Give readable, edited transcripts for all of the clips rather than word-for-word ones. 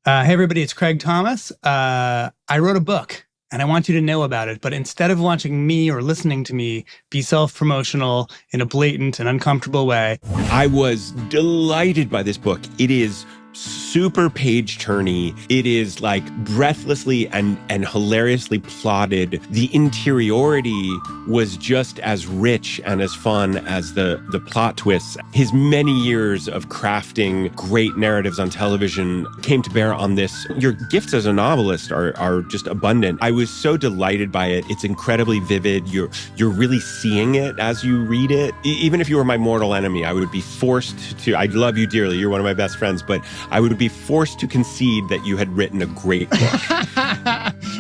Hey, everybody, it's Craig Thomas. I wrote a book and I want you to know about it. But instead of watching me or listening to me be self-promotional in a blatant and uncomfortable way. I was delighted by this book. It is super page-turny. It is like breathlessly and hilariously plotted. The interiority was just as rich and as fun as the plot twists. His many years of crafting great narratives on television came to bear on this. Your gifts as a novelist are just abundant. I was so delighted by it. It's incredibly vivid. You're really seeing it as you read it. Even if you were my mortal enemy, I would be forced to, I love you dearly, you're one of my best friends, but I would be forced to concede that you had written a great book.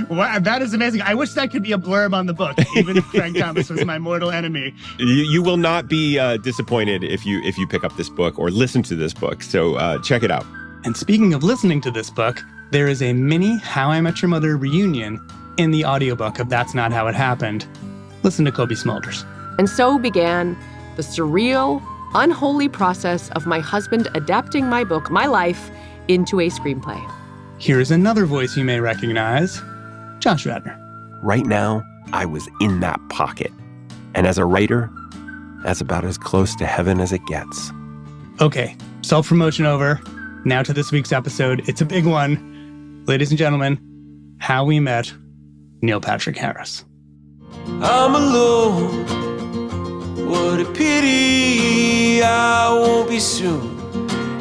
Wow, that is amazing. I wish that could be a blurb on the book, even if Craig Thomas was my mortal enemy. You will not be disappointed if you pick up this book or listen to this book. So check it out. And speaking of listening to this book, there is a mini How I Met Your Mother reunion in the audiobook of That's Not How It Happened. Listen to Kobe Smulders. And so began the surreal, unholy process of my husband adapting my book, my life, into a screenplay. Here's another voice you may recognize, Josh Radnor. Right now, I was in that pocket. And as a writer, that's about as close to heaven as it gets. Okay, self-promotion over. Now to this week's episode. It's a big one. Ladies and gentlemen, How We Met Neil Patrick Harris. I'm alone. What a pity I won't be soon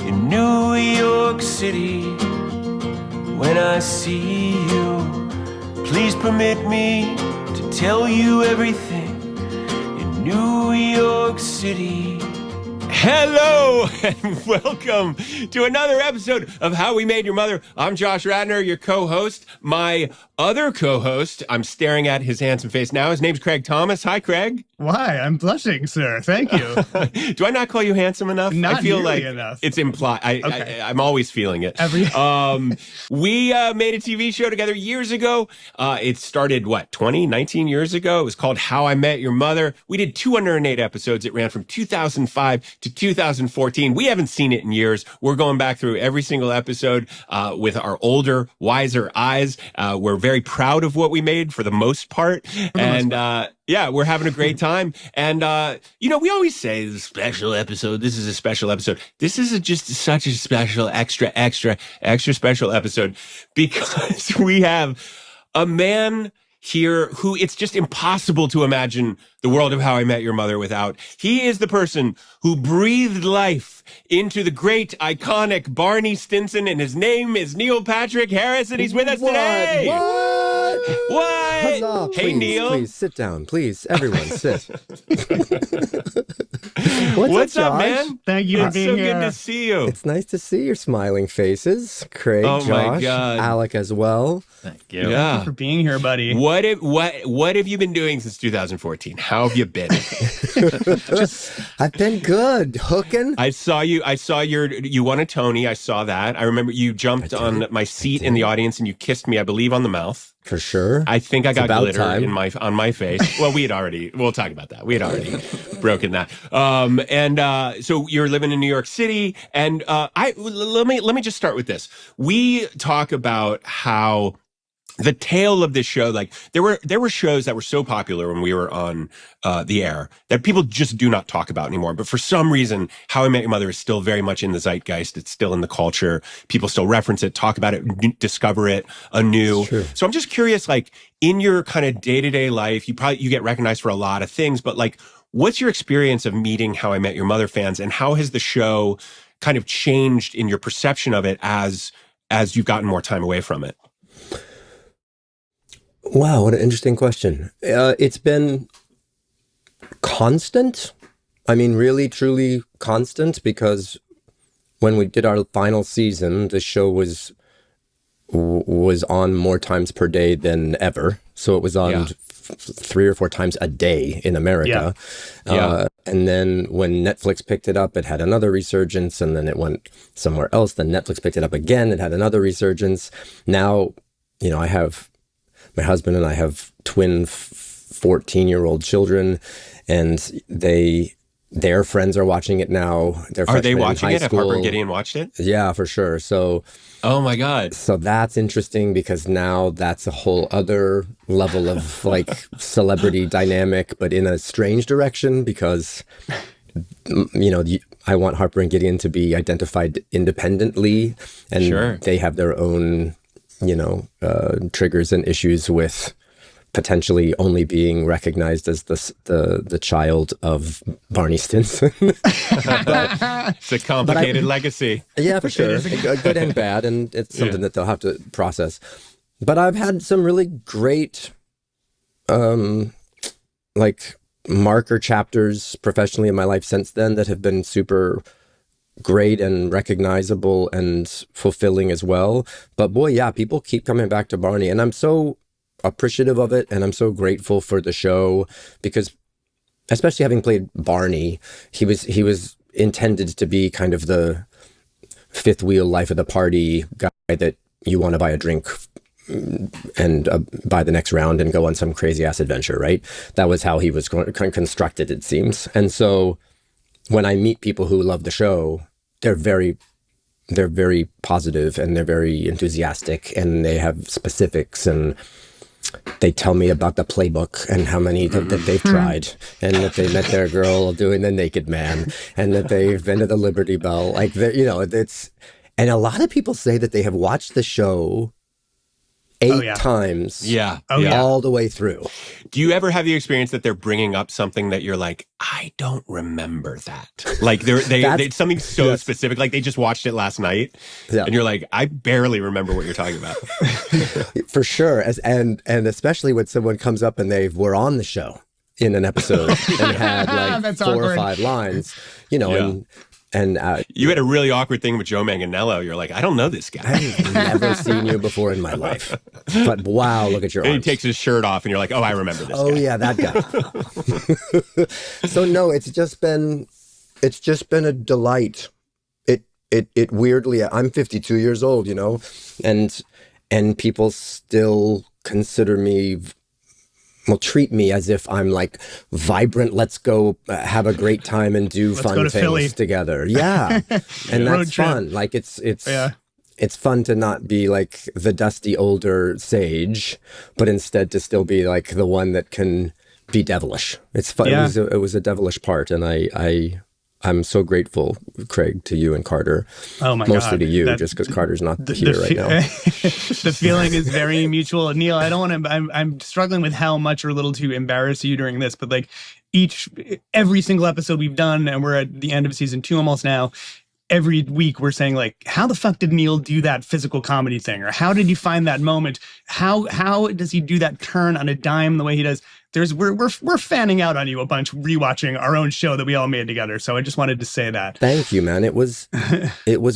in New York City. When I see you, please permit me to tell you everything in New York City. Hello and welcome to another episode of How We Made Your Mother. I'm Josh Radnor, your co-host. My other co-host, I'm staring at his handsome face now. His name's Craig Thomas. Hi, Craig. Why? I'm blushing, sir. Thank you. Do I not call you handsome enough? Not I feel like enough. It's implied. Okay. I'm always feeling it. We made a TV show together years ago. It started, 19 years ago? It was called How I Met Your Mother. We did 208 episodes. It ran from 2005 to 2014. We haven't seen it in years. We're going back through every single episode with our older, wiser eyes. We're very proud of what we made for the most part. Yeah, we're having a great time. And, we always say this special episode. This is a special episode. This is just such a special, extra special episode because we have a man here who it's just impossible to imagine the world of How I Met Your Mother without. He is the person who breathed life into the great, iconic Barney Stinson, and his name is Neil Patrick Harris, and he's with us today. What? Huzzah, Hey, please, Neil. Please, sit down. Please, everyone, sit. What's up, Josh? man? Thank you for It's being so here. good to see you. It's nice to see your smiling faces. Craig, Oh, my Josh, God. Alec as well. Thank you. Yeah. Thank you for being here, buddy. What have you been doing since 2014? How have you been? I've been good. Hooking. I saw you won a Tony. I saw that. I remember you jumped on my seat in the audience and you kissed me, I believe, on the mouth. For sure. I think I got about glitter time. on my face. Well, we'll talk about that. We had already broken that. So you're living in New York City, and let me just start with this. We talk about how the tale of this show, like there were shows that were so popular when we were on the air that people just do not talk about anymore. But for some reason, How I Met Your Mother is still very much in the zeitgeist. It's still in the culture. People still reference it, talk about it, discover it anew. So I'm just curious, like in your kind of day-to-day life, you get recognized for a lot of things, but like, what's your experience of meeting How I Met Your Mother fans, and how has the show kind of changed in your perception of it as you've gotten more time away from it? Wow, what an interesting question. It's been constant. I mean, really, truly constant, because when we did our final season, the show was on more times per day than ever. So it was on 3 or 4 times a day in America. And then when Netflix picked it up, it had another resurgence, and then it went somewhere else. Then Netflix picked it up again. It had another resurgence. Now, my husband and I have twin 14-year-old children, and they their friends are watching it now. Are they watching it? Have Harper and Gideon watched it? Yeah, for sure. So, oh my God. So that's interesting because now that's a whole other level of like celebrity dynamic, but in a strange direction because, you know, I want Harper and Gideon to be identified independently, and they have their own, you know, triggers and issues with potentially only being recognized as the child of Barney Stinson. It's a complicated legacy. Yeah, for sure. Good and bad, and it's something that they'll have to process. But I've had some really great, like, marker chapters professionally in my life since then that have been super great and recognizable and fulfilling as well. But boy, yeah, people keep coming back to Barney, and I'm so appreciative of it, and I'm so grateful for the show because, especially having played Barney, he was intended to be kind of the fifth wheel life of the party guy that you want to buy a drink and buy the next round and go on some crazy ass adventure, right? That was how he was constructed, it seems. And so when I meet people who love the show, they're very positive and they're very enthusiastic, and they have specifics, and they tell me about the playbook and how many that they've tried, and that they met their girl doing the Naked Man, and that they've been to the Liberty Bell. Like, you know, it's, and a lot of people say that they have watched the show 8 times, all the way through. Do you ever have the experience that they're bringing up something that you're like, I don't remember that? Like they something so specific, like they just watched it last night, and you're like, I barely remember what you're talking about. For sure, and especially when someone comes up and they were on the show in an episode and had like 4 or 5 lines, you know, and you had a really awkward thing with Joe Manganiello. You're like, I don't know this guy. I've never seen you before in my life. But wow, look at your arms. And he takes his shirt off and you're like, oh, I remember this guy. Yeah, that guy. So no, it's just been a delight. It weirdly, I'm 52 years old, you know, and people still consider me, well, treat me as if I'm like vibrant. Let's go have a great time and do fun things Philly together. Yeah. And that's fun. Like it's fun to not be like the dusty older sage, but instead to still be like the one that can be devilish. It's fun. Yeah. It was a devilish part. And I'm so grateful, Craig, to you and Carter. Oh my God. Mostly to you, just because Carter's not here right now. The feeling is very mutual. Neil, I don't want to, I'm struggling with how much or little to embarrass you during this, but like every single episode we've done, and we're at the end of season 2 almost now, every week we're saying like, how the fuck did Neil do that physical comedy thing? Or how did you find that moment? How does he do that turn on a dime the way he does? We're fanning out on you a bunch, rewatching our own show that we all made together. So I just wanted to say that. Thank you, man. It was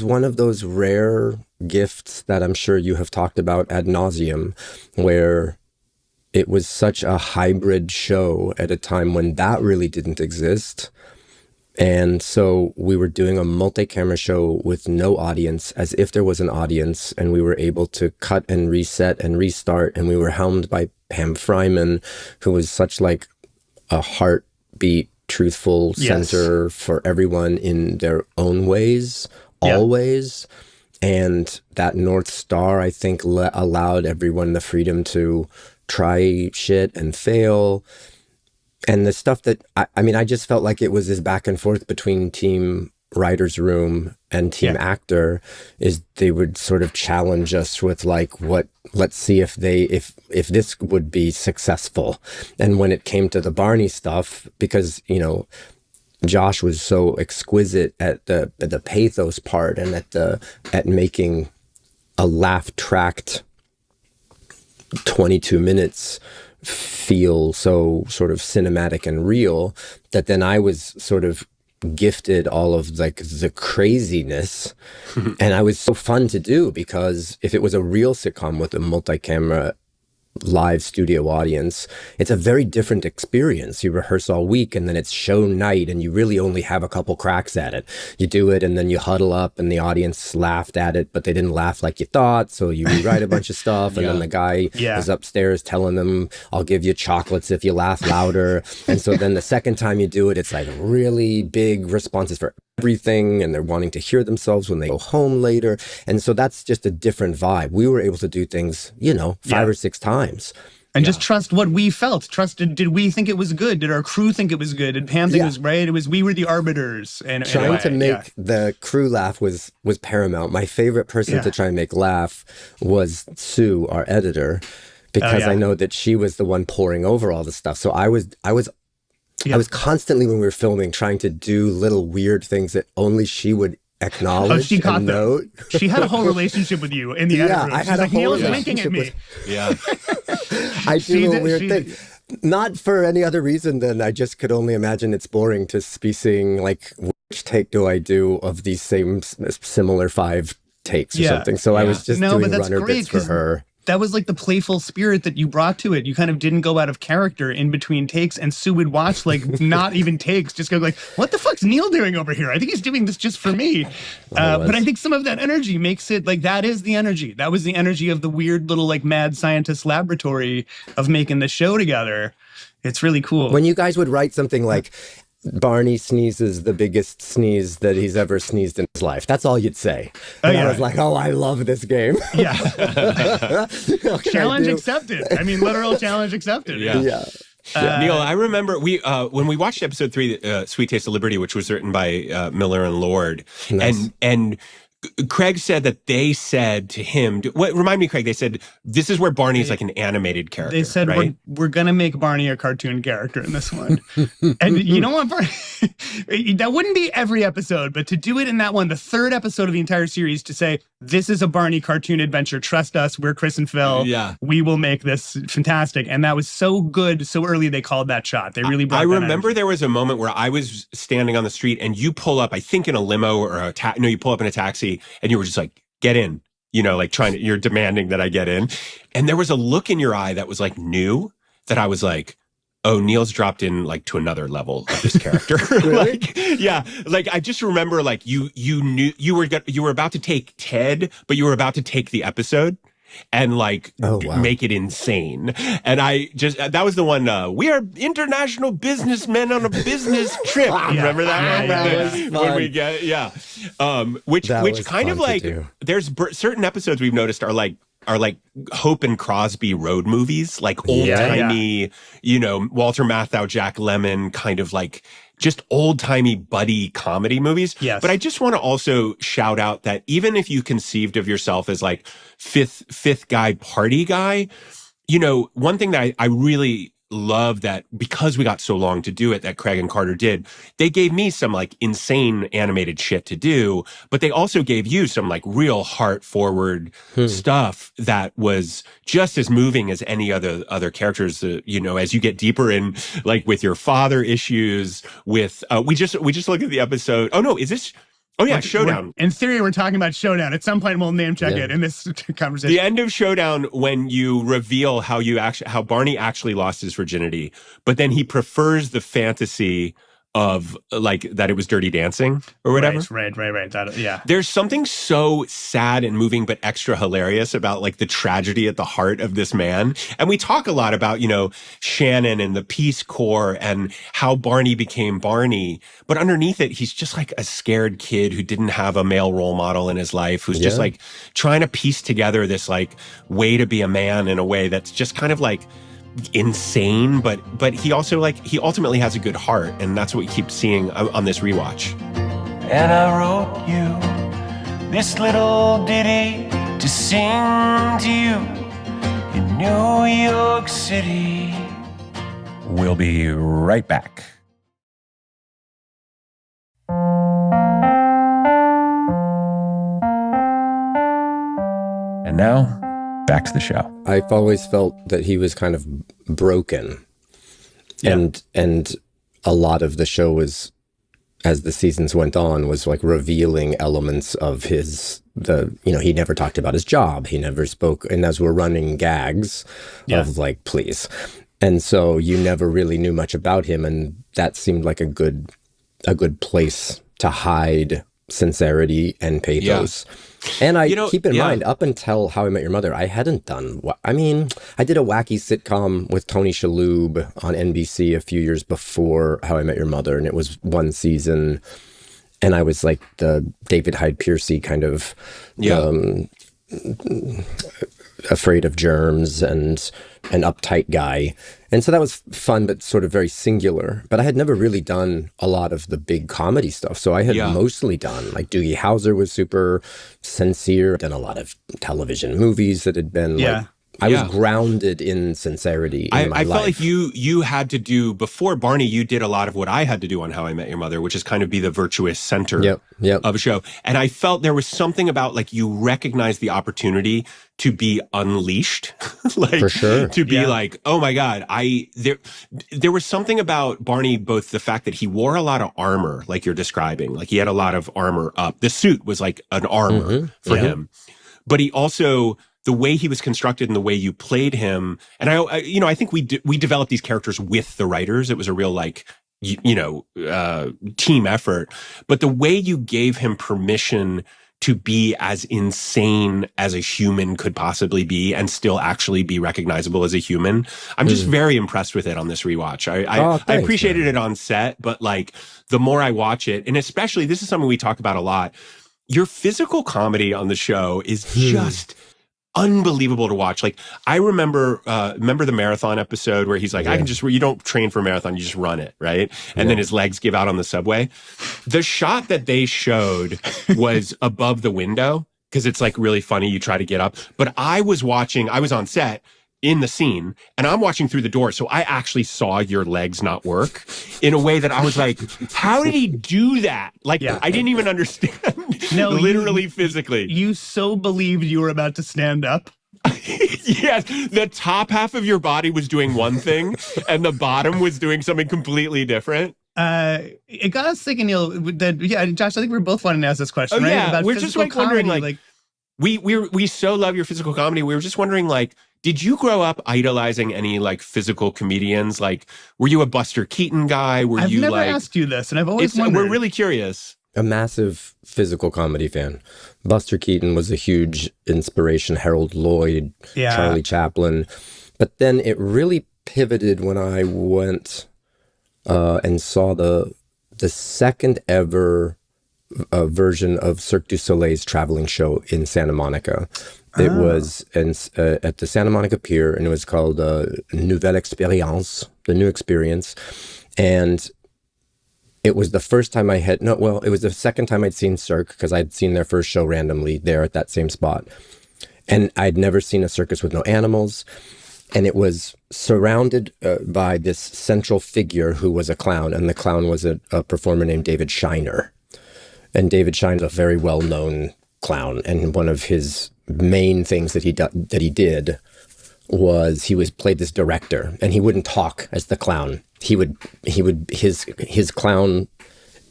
one of those rare gifts that I'm sure you have talked about ad nauseum, where it was such a hybrid show at a time when that really didn't exist. And so we were doing a multi-camera show with no audience, as if there was an audience, and we were able to cut and reset and restart. And we were helmed by Pam Fryman, who was such like a heartbeat, truthful center for everyone in their own ways, always. And that North Star, I think, allowed everyone the freedom to try shit and fail. And the stuff that, I mean, I just felt like it was this back and forth between team writer's room and team actor, is they would sort of challenge us with like, let's see if this would be successful. And when it came to the Barney stuff, because, you know, Josh was so exquisite at the pathos part and at making a laugh-tracked 22 minutes feel so sort of cinematic and real, that then I was sort of gifted all of like the craziness. And I was so fun to do, because if it was a real sitcom with a multi-camera live studio audience, it's a very different experience. You rehearse all week and then it's show night and you really only have a couple cracks at it. You do it and then you huddle up and the audience laughed at it, but they didn't laugh like you thought. So you rewrite a bunch of stuff and then the guy is upstairs telling them, I'll give you chocolates if you laugh louder. And so then the second time you do it, it's like really big responses for everything, and they're wanting to hear themselves when they go home later. And so that's just a different vibe. We were able to do things, 5 or 6 times. And just trust what we felt. Did we think it was good? Did our crew think it was good? Did Pam think it was right? We were the arbiters. And trying to make the crew laugh was paramount. My favorite person to try and make laugh was Sue, our editor, because I know that she was the one pouring over all the stuff. So I was constantly, when we were filming, trying to do little weird things that only she would acknowledge and note. She had a whole relationship with you in the edit room. I had a whole relationship with me. I do a weird thing. Not for any other reason than I just could only imagine it's boring to be seeing, like, which take do I do of these similar 5 takes or something. So I was just doing runner bits for her. That was like the playful spirit that you brought to it. You kind of didn't go out of character in between takes, and Sue would watch, like, not even takes, just go like, what the fuck's Neil doing over here? I think he's doing this just for me. But I think some of that energy makes it, like, that is the energy. That was the energy of the weird little, like, mad scientist laboratory of making the show together. It's really cool. When you guys would write something like, Barney sneezes the biggest sneeze that he's ever sneezed in his life. That's all you'd say. And I was like, I love this game. Yeah. Challenge accepted. I mean, literal challenge accepted. Yeah. Neil, I remember when we watched episode 3, Sweet Taste of Liberty, which was written by Miller and Lord, and Craig said that they said to him, remind me, Craig, they said, this is where Barney's like an animated character. They said, right? we're going to make Barney a cartoon character in this one. And you know what, Barney? That wouldn't be every episode, but to do it in that one, the 3rd episode of the entire series, to say, this is a Barney cartoon adventure. Trust us. We're Chris and Phil. Yeah. We will make this fantastic. And that was so good. So early they called that shot. They really brought I remember there was a moment where I was standing on the street and you pull up, I think in a limo or you pull up in a taxi and you were just like, get in, like you're demanding that I get in. And there was a look in your eye that was like new, that I was like, oh, Neil's dropped in like to another level of this character. Really? Like I just remember like you knew you were about to take Ted, but you were about to take the episode and like make it insane. And that was the one, we are international businessmen on a business trip. Remember that? That was fun. When we get, which kind of like, there's certain episodes we've noticed are like Hope and Crosby road movies, like old-timey, Walter Matthau, Jack Lemmon, kind of like just old-timey buddy comedy movies. Yes. But I just want to also shout out that even if you conceived of yourself as like fifth guy, party guy, one thing that I really love that because we got so long to do it, that Craig and Carter did, they gave me some like insane animated shit to do, but they also gave you some like real heart forward stuff that was just as moving as any other characters, as you get deeper in, like with your father issues with, we just looked at the episode. Oh no, is this? Oh yeah, Showdown. In theory, we're talking about Showdown. At some point, we'll name check it in this conversation. The end of Showdown, when you reveal how Barney actually lost his virginity, but then he prefers the fantasy of like that it was Dirty Dancing or whatever. Right. There's something so sad and moving, but extra hilarious about like the tragedy at the heart of this man. And we talk a lot about, Shannon and the Peace Corps and how Barney became Barney. But underneath it, he's just like a scared kid who didn't have a male role model in his life, who's just like trying to piece together this like way to be a man in a way that's just kind of like insane, but he also he ultimately has a good heart, and that's what we keep seeing on this rewatch. And I wrote you this little ditty to sing to you in New York City. We'll be right back. And now, back to the show. I've always felt that he was kind of broken. And a lot of the show was as the seasons went on, was like revealing elements of he never talked about his job. He never spoke. And as we're running gags of like, please. And so you never really knew much about him. And that seemed like a good place to hide sincerity and pathos. And keep in mind, up until How I Met Your Mother, I hadn't done I did a wacky sitcom with Tony Shalhoub on NBC a few years before How I Met Your Mother, and it was one season, and I was like the David Hyde Piercy kind of afraid of germs and an uptight guy. And so that was fun, but sort of very singular. But I had never really done a lot of the big comedy stuff. So I had mostly done, like Doogie Howser was super sincere, done a lot of television movies that had been like, I was grounded in sincerity in my life. I felt like you had to do, before Barney, you did a lot of what I had to do on How I Met Your Mother, which is kind of be the virtuous center of a show. And I felt there was something about like you recognized the opportunity to be unleashed, like for sure. To be like, oh my God, there was something about Barney, both the fact that he wore a lot of armor, like you're describing, like he had a lot of armor up. The suit was like an armor for him, but he also, the way he was constructed and the way you played him. And I think we developed these characters with the writers. It was a real like, team effort, but the way you gave him permission to be as insane as a human could possibly be and still actually be recognizable as a human. I'm just very impressed with it on this rewatch. I appreciated it on set, but like the more I watch it, and especially this is something we talk about a lot, your physical comedy on the show is just unbelievable to watch. Like I remember the marathon episode where he's like, you don't train for a marathon, you just run it, right? And then his legs give out on the subway. The shot that they showed was above the window because it's like really funny. You try to get up, but I was on set in the scene and I'm watching through the door. So I actually saw your legs not work in a way that I was like, how did he do that? Like, I didn't even understand. No, literally physically. You so believed you were about to stand up. Yes. The top half of your body was doing one thing and the bottom was doing something completely different. It got us thinking, Neil, that, Josh, I think we're both wanting to ask this question, right? Yeah. About we're just like wondering, like we so love your physical comedy. We were just wondering, like, did you grow up idolizing any like physical comedians? Like, were you a Buster Keaton guy? I've never asked you this, and I've always wondered. We're really curious. A massive physical comedy fan. Buster Keaton was a huge inspiration. Harold Lloyd, Charlie Chaplin. But then it really pivoted when I went and saw the second ever version of Cirque du Soleil's traveling show in Santa Monica. It was at the Santa Monica Pier, and it was called Nouvelle Expérience, the new experience. And it was the first time it was the second time I'd seen Cirque, because I'd seen their first show randomly there at that same spot. And I'd never seen a circus with no animals. And it was surrounded by this central figure who was a clown, and the clown was a performer named David Shiner. And David Shiner's a very well-known clown, and one of his main things that he did was he played this director, and he wouldn't talk as the clown. His clown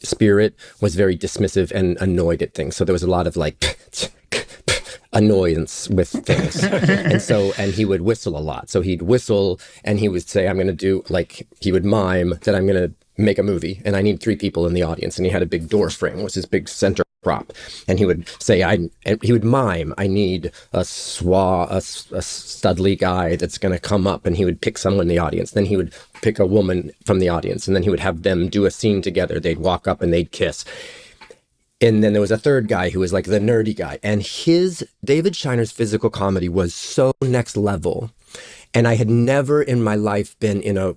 spirit was very dismissive and annoyed at things. So there was a lot of like annoyance with things. and he would whistle a lot. So he'd whistle and he would say, I'm going to do, like, he would mime that I'm going to make a movie and I need 3 people in the audience. And he had a big door frame, was his big center prop. And he would say, and he would mime, I need a studly guy that's going to come up, and he would pick someone in the audience. Then he would pick a woman from the audience, and then he would have them do a scene together. They'd walk up and they'd kiss. And then there was a third guy who was like the nerdy guy. And David Shiner's physical comedy was so next level. And I had never in my life been in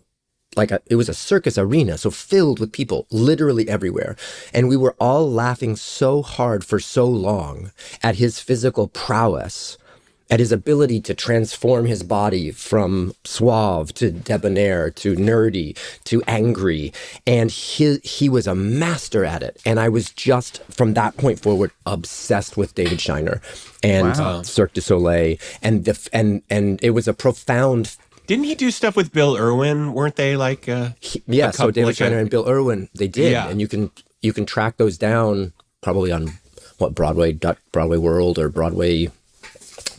it was a circus arena, so filled with people literally everywhere. And we were all laughing so hard for so long at his physical prowess, at his ability to transform his body from suave to debonair to nerdy to angry. And he was a master at it. And I was just, from that point forward, obsessed with David Shiner and Cirque du Soleil. And it was a profound. Didn't he do stuff with Bill Irwin? Weren't they like? So David Shiner and Bill Irwin, they did. Yeah. And you can you can track those down probably on Broadway World or Broadway.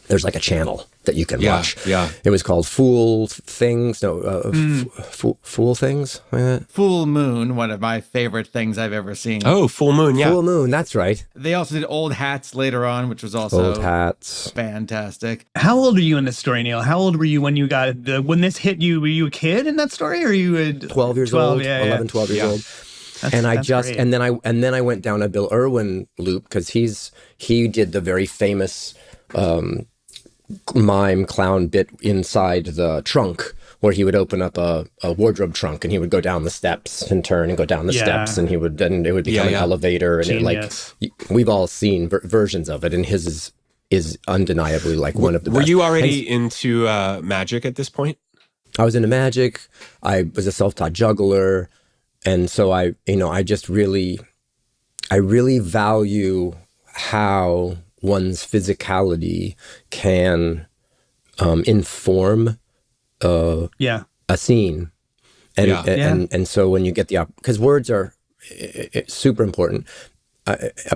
There's like a channel that you can watch. Yeah. It was called Fool Things. Fool Things. Full Moon, one of my favorite things I've ever seen. Oh, Full Moon. Yeah. Full Moon. That's right. They also did Old Hats later on, which was also Old Hats. fantastic. How old are you in this story, Neil? How old were you when you got when this hit you? Were you a kid in that story, or are you 12 years old? 11, 12 years old. And then I went down a Bill Irwin loop because he did the very famous mime clown bit inside the trunk where he would open up a wardrobe trunk and he would go down the steps and turn and go down the steps and it would become an elevator and we've all seen versions of it, and his is undeniably like one of the best. Were you already into magic at this point? I was into magic. I was a self-taught juggler. And so I really value how one's physicality can inform a scene. And so when you get because words are super important,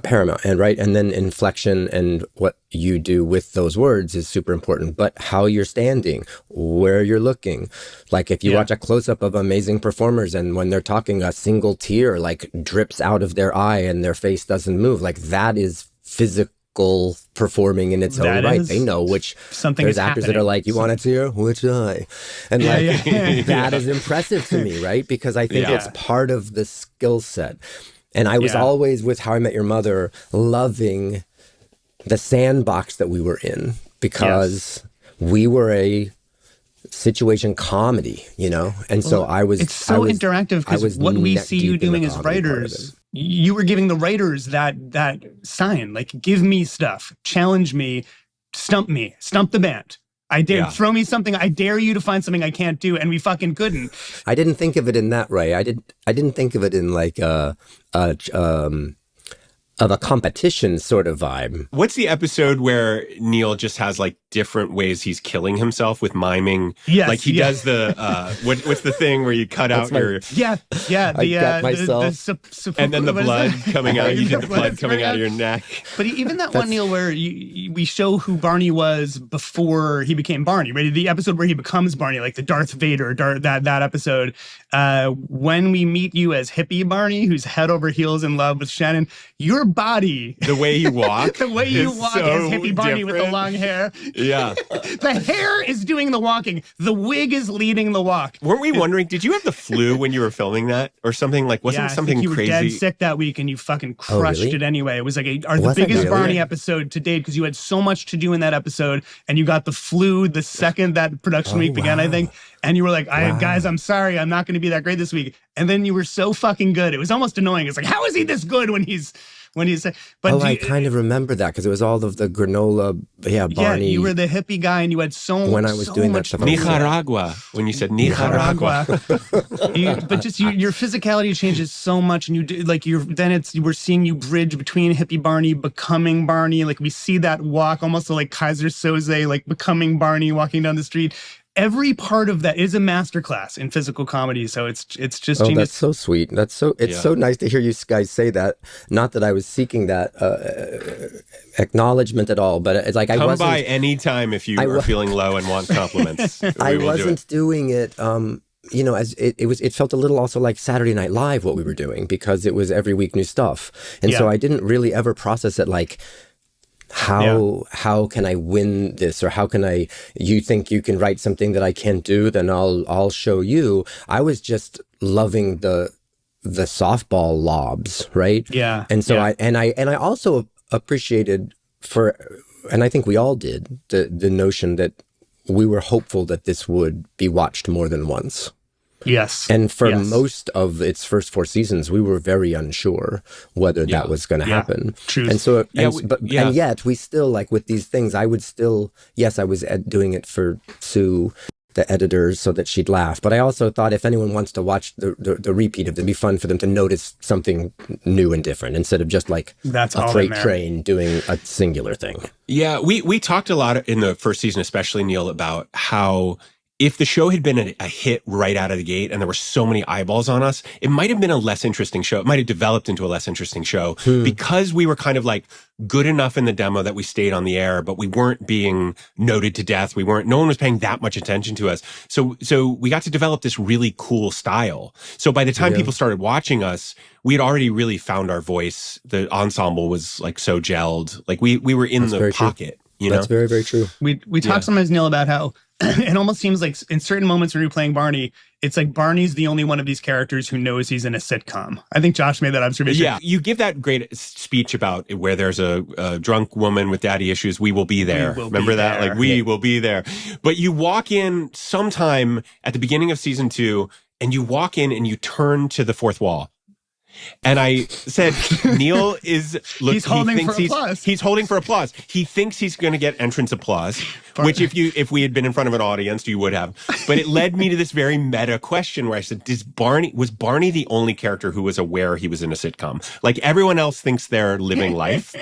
paramount, and then inflection and what you do with those words is super important, but how you're standing, where you're looking. Like if you watch a close-up of amazing performers and when they're talking, a single tear like drips out of their eye and their face doesn't move, like that is physical performing in its own right. They know which there's actors that are like, you want a tear? Which eye? And that is impressive to me, right? Because I think it's part of the skill set. And I was always, with How I Met Your Mother, loving the sandbox that we were in because we were a situation comedy, And so I was... It's so interactive because what we see you doing as writers, you were giving the writers that sign, like, give me stuff, challenge me, stump the band. I dare throw me something. I dare you to find something I can't do, and we fucking couldn't. I didn't think of it in that way. I didn't think of it in like of a competition sort of vibe. What's the episode where Neil just has like different ways he's killing himself with miming? Yes, like he does the what's the thing where you cut out your and then the blood coming out. You did the blood coming out of your neck. But even that one, Neil, where we show who Barney was before he became Barney, right? The episode where he becomes Barney, like the Darth Vader, that episode. When we meet you as hippie Barney, who's head over heels in love with Shannon, your body, the way you walk, as hippie Barney with the long hair. Yeah. The hair is doing the walking. The wig is leading the walk. Weren't we wondering, did you have the flu when you were filming that or something? Like, wasn't something you crazy? You were dead sick that week and you fucking crushed it anyway. It was like the biggest Barney episode to date because you had so much to do in that episode and you got the flu the second that production week began, I think. And you were like, guys, I'm sorry. I'm not going to be that great this week. And then you were so fucking good. It was almost annoying. It's like, how is he this good when he's... But I kind of remember that because it was all of the granola, Barney. Yeah, you were the hippie guy and you had when I was doing that stuff. Nicaragua, when you said Nicaragua. But just your physicality changes so much, and we're seeing you bridge between hippie Barney becoming Barney. Like we see that walk almost like Kaiser Soze, like becoming Barney walking down the street. Every part of that is a masterclass in physical comedy. So it's just genius. That's so sweet. It's so nice to hear you guys say that. Not that I was seeking that acknowledgement at all, but it's like I wasn't. Come by any time if you are feeling low and want compliments. I wasn't doing it. As it felt a little also like Saturday Night Live what we were doing because it was every week new stuff, and so I didn't really ever process it like. How can I win this, or how can you think you can write something that I can't do, then I'll show you. I was just loving the softball lobs, right? Yeah. And so I also appreciated and I think we all did, the notion that we were hopeful that this would be watched more than once. Yes. And for most of its first 4 seasons, we were very unsure whether that was going to happen. True. And so, and yet we still, like with these things, I would still, I was doing it for Sue, the editors, so that she'd laugh. But I also thought if anyone wants to watch the repeat of it, it'd be fun for them to notice something new and different instead of just like a freight train doing a singular thing. Yeah, we talked a lot in the first season, especially Neil, about how if the show had been a hit right out of the gate and there were so many eyeballs on us, it might have been a less interesting show. It might have developed into a less interesting show because we were kind of like good enough in the demo that we stayed on the air, but we weren't being noted to death. No one was paying that much attention to us. So we got to develop this really cool style. So by the time people started watching us, we had already really found our voice. The ensemble was like so gelled. Like we were in the pocket. You know? That's very, very true. We talk sometimes, Neil, about how it almost seems like in certain moments when you're playing Barney, it's like Barney's the only one of these characters who knows he's in a sitcom. I think Josh made that observation. Yeah, you give that great speech about where there's a drunk woman with daddy issues, we will be there. Remember that? Like, we will be there. But you walk in sometime at the beginning of season 2, and you walk in and you turn to the fourth wall. And I said, Neil is he's holding for applause. He's holding for applause. He thinks he's going to get entrance applause, which if we had been in front of an audience, you would have. But it led me to this very meta question where I said, was Barney the only character who was aware he was in a sitcom? Like everyone else thinks they're living life.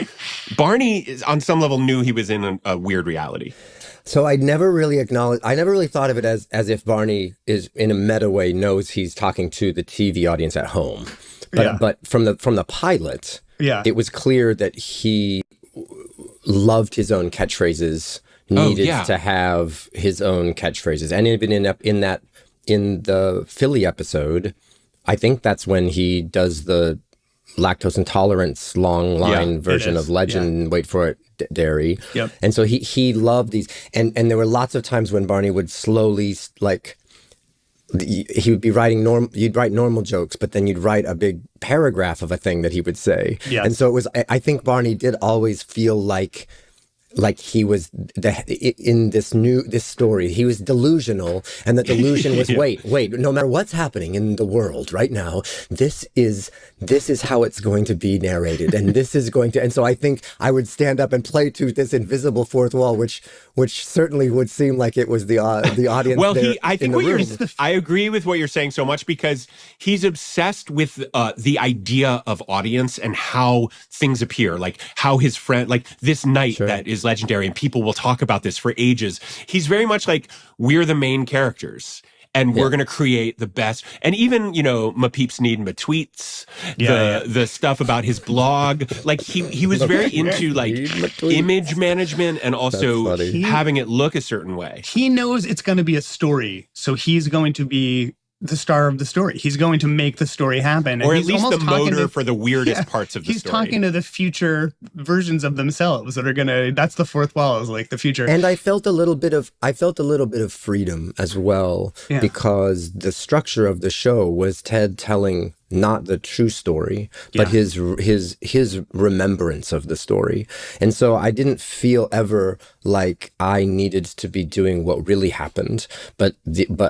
Barney, on some level, knew he was in a weird reality. So I never really thought of it as if Barney is in a meta way knows he's talking to the TV audience at home. But from the pilot, it was clear that he loved his own catchphrases, needed to have his own catchphrases. And even in the Philly episode, I think that's when he does the lactose intolerance long line version of Legend, wait for it, dairy. Yep. And so he loved these. And there were lots of times when Barney would slowly, like, he would be you'd write normal jokes, but then you'd write a big paragraph of a thing that he would say. Yes. And so it was, I think Barney did always feel like he was in this story, he was delusional, and the delusion was, wait, no matter what's happening in the world right now, this is how it's going to be narrated, and this is going to, and so I think I would stand up and play to this invisible fourth wall, which certainly would seem like it was the audience. Well, there I think I agree with what you're saying so much, because he's obsessed with the idea of audience and how things appear, like how his friend, like this night that is legendary, and people will talk about this for ages. He's very much like, we're the main characters, and we're going to create the best. And even, my peeps need my tweets, the stuff about his blog. Like he was very into like image management and also having it look a certain way. He knows it's going to be a story, so he's going to be the star of the story. He's going to make the story happen. Or at least the motor for the weirdest parts of the story. He's talking to the future versions of themselves that are going to, that's the fourth wall, is like the future. And I felt a little bit of freedom as well, because the structure of the show was Ted telling not the true story, but his remembrance of the story. And so I didn't feel ever like I needed to be doing what really happened, but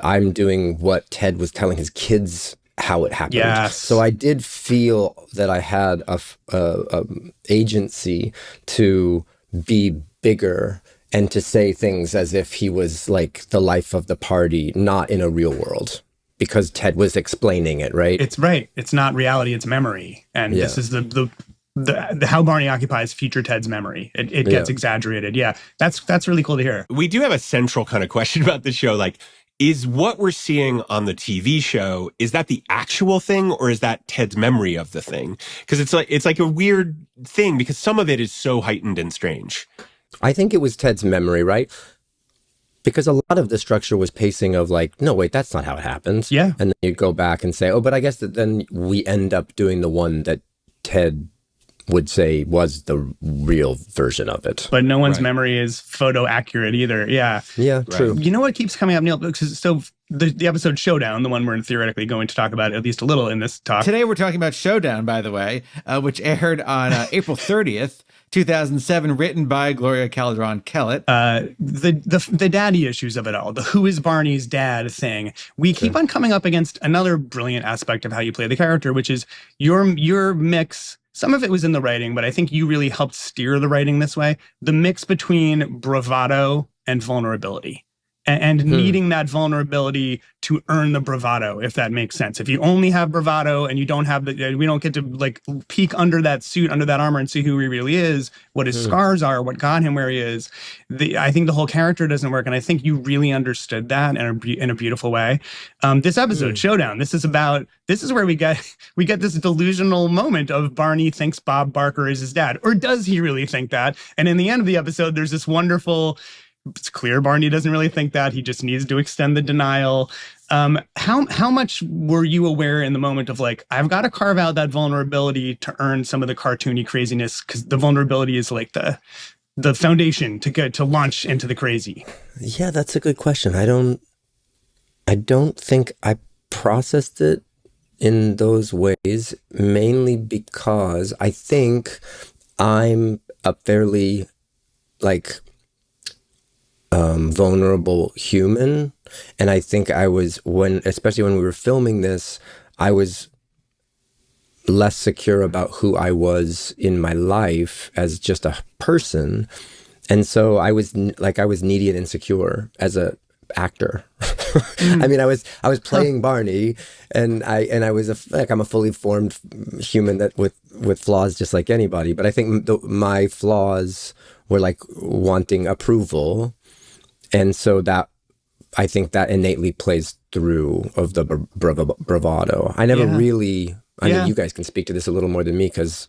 I'm doing what Ted was telling his kids how it happened. Yes. So I did feel that I had a agency to be bigger and to say things as if he was like the life of the party, not in a real world. Because Ted was explaining it, right? It's right. It's not reality, it's memory. And this is the how Barney occupies future Ted's memory. It gets exaggerated. Yeah, that's really cool to hear. We do have a central kind of question about the show. Like, is what we're seeing on the TV show, is that the actual thing, or is that Ted's memory of the thing? Because it's like a weird thing, because some of it is so heightened and strange. I think it was Ted's memory, right? Because a lot of the structure was pacing of like, no, wait, that's not how it happens. Yeah. And then you go back and say, oh, but I guess that then we end up doing the one that Ted would say was the real version of it. But no one's memory is photo accurate either. Yeah. Yeah, true. You know what keeps coming up, Neil? So the episode Showdown, the one we're theoretically going to talk about at least a little in this talk. Today we're talking about Showdown, by the way, which aired on April 30th. 2007, written by Gloria Calderon-Kellett. The daddy issues of it all, the who is Barney's dad thing. We keep on coming up against another brilliant aspect of how you play the character, which is your mix. Some of it was in the writing, but I think you really helped steer the writing this way. The mix between bravado and vulnerability. and needing that vulnerability to earn the bravado, if that makes sense. If you only have bravado and you don't have we don't get to like peek under that suit, under that armor, and see who he really is, what his scars are, what got him where he is. I think the whole character doesn't work, and I think you really understood that in a beautiful way. This episode, Showdown, this is where we get this delusional moment of Barney thinks Bob Barker is his dad, or does he really think that? And in the end of the episode, there's this wonderful. It's clear Barney doesn't really think that. He just needs to extend the denial. How much were you aware in the moment of like, I've got to carve out that vulnerability to earn some of the cartoony craziness, because the vulnerability is like the foundation to launch into the crazy? Yeah, that's a good question. I don't think I processed it in those ways, mainly because I think I'm a fairly like vulnerable human, and I think I was, especially when we were filming this, I was less secure about who I was in my life as just a person, and so I was needy and insecure as a actor. I mean, I was playing Barney, and I was I'm a fully formed human that with flaws just like anybody, but I think my flaws were like wanting approval. And so I think that innately plays through of the bravado. I never really, I mean, you guys can speak to this a little more than me because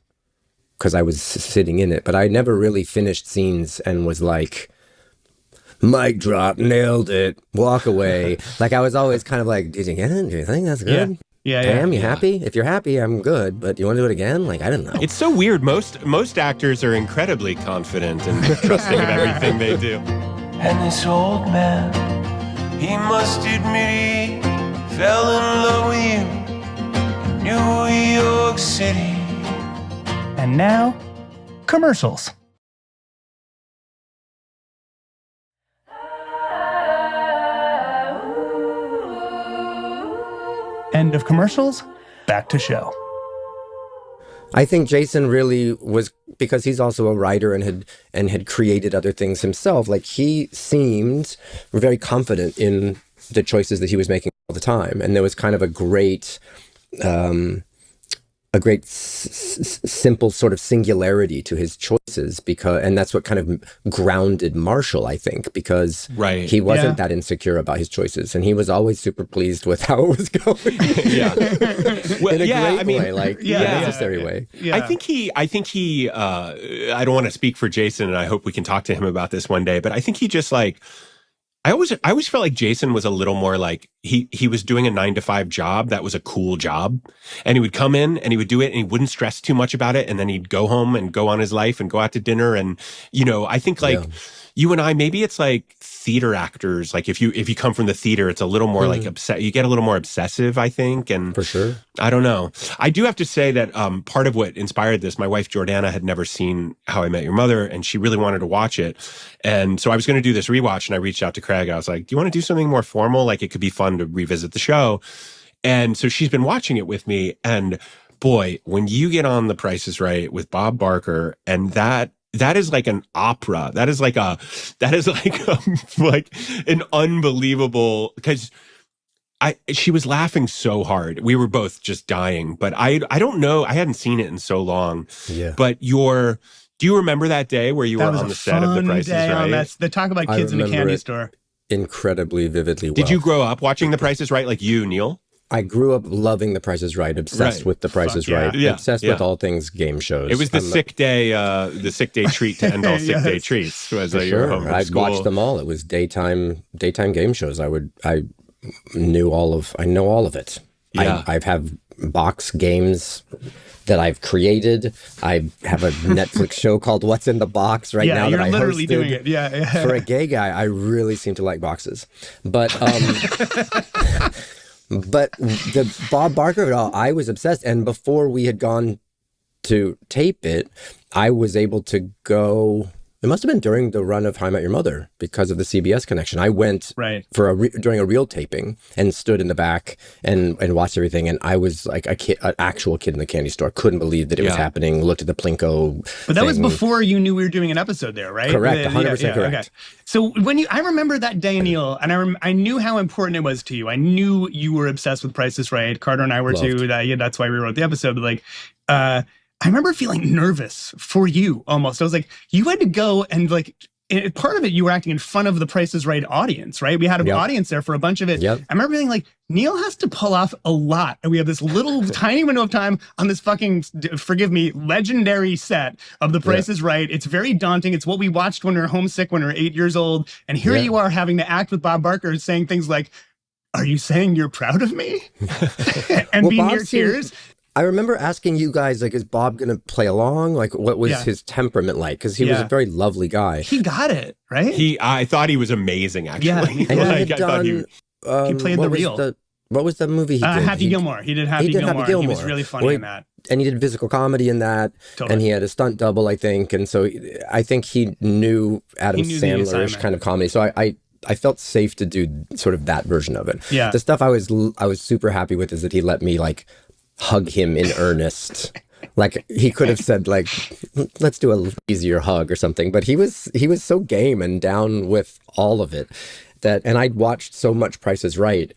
I was sitting in it, but I never really finished scenes and was like, mic drop, nailed it, walk away. Like I was always kind of like, did you get it? Do you think that's good? Yeah. Pam, you happy? If you're happy, I'm good. But you want to do it again? Like, I don't know. It's so weird. Most actors are incredibly confident and trusting of everything they do. And this old man, he must admit he fell in love with you in New York City. And now, commercials. End of commercials. Back to show. I think Jason really was, because he's also a writer and had created other things himself. Like he seemed very confident in the choices that he was making all the time, and there was kind of a great simple sort of singularity to his choices, and that's what kind of grounded Marshall, I think, because he wasn't that insecure about his choices, and he was always super pleased with how it was going. Well, in a great way, a necessary way. Yeah. I think he. I don't want to speak for Jason, and I hope we can talk to him about this one day. But I think he just like. I always felt like Jason was a little more like he was doing a 9-to-5 job that was a cool job, and he would come in and he would do it and he wouldn't stress too much about it, and then he'd go home and go on his life and go out to dinner. And I think like you and I, maybe it's like theater actors, like if you come from the theater, it's a little more like you get a little more obsessive, I think. And for sure, I don't know. I do have to say that part of what inspired this, my wife Jordana had never seen How I Met Your Mother, and she really wanted to watch it. And so I was going to do this rewatch, and I reached out to Craig. I was like, do you want to do something more formal? Like it could be fun to revisit the show. And so she's been watching it with me. And boy, when you get on The Price is Right with Bob Barker, and that is like an opera. That is like like an unbelievable, because she was laughing so hard. We were both just dying, but I don't know. I hadn't seen it in so long. Yeah. But do you remember that day where you were on the set of The Price is Right? The talk about kids in a candy store. Incredibly vividly well. Did you grow up watching The Price is Right like you, Neil? I grew up loving The Price is Right, obsessed with The Price is Right, obsessed with all things game shows. It was the sick day treat to end all sick day treats. Was your home from I school. watched them all. It was daytime game shows. I know all of it. Yeah. I have box games that I've created. I have a Netflix show called What's in the Box now that I hosted. You're literally doing it. Yeah. For a gay guy, I really seem to like boxes. But but the Bob Barker of it all, I was obsessed. And before we had gone to tape it, I was able to go It must have been during the run of How I Met Your Mother because of the CBS connection. I went for during a real taping and stood in the back and watched everything. And I was like an actual kid in the candy store. Couldn't believe that it was happening. Looked at the Plinko. But that was before you knew we were doing an episode there, right? Correct. 100% correct. Okay. So I remember that day, Neil, and I knew how important it was to you. I knew you were obsessed with Price is Right. Carter and I were too. That's why we wrote the episode. But like, I remember feeling nervous for you almost. I was like, you had to go and like, part of it, you were acting in front of the Price is Right audience, right? We had an audience there for a bunch of it. I remember being like, Neil has to pull off a lot. And we have this little tiny window of time on this fucking, forgive me, legendary set of the Price is Right. It's very daunting. It's what we watched when we were homesick, when we were 8 years old. And here you are having to act with Bob Barker saying things like, are you saying you're proud of me? And be near tears. I remember asking you guys, like, is Bob going to play along? Like, what was his temperament like? Because he was a very lovely guy. He got it, right? I thought he was amazing, actually. Yeah. And like, he had he played the real. What was the movie he did? Happy Gilmore. He did Happy Gilmore. He was really funny in that. And he did physical comedy in that. Totally. And he had a stunt double, I think. And so I think he knew Adam Sandler-ish kind of comedy. So I felt safe to do sort of that version of it. Yeah. The stuff I was super happy with is that he let me like hug him in earnest. Like he could have said like, let's do a easier hug or something, but he was so game and down with all of it and I'd watched so much Price is Right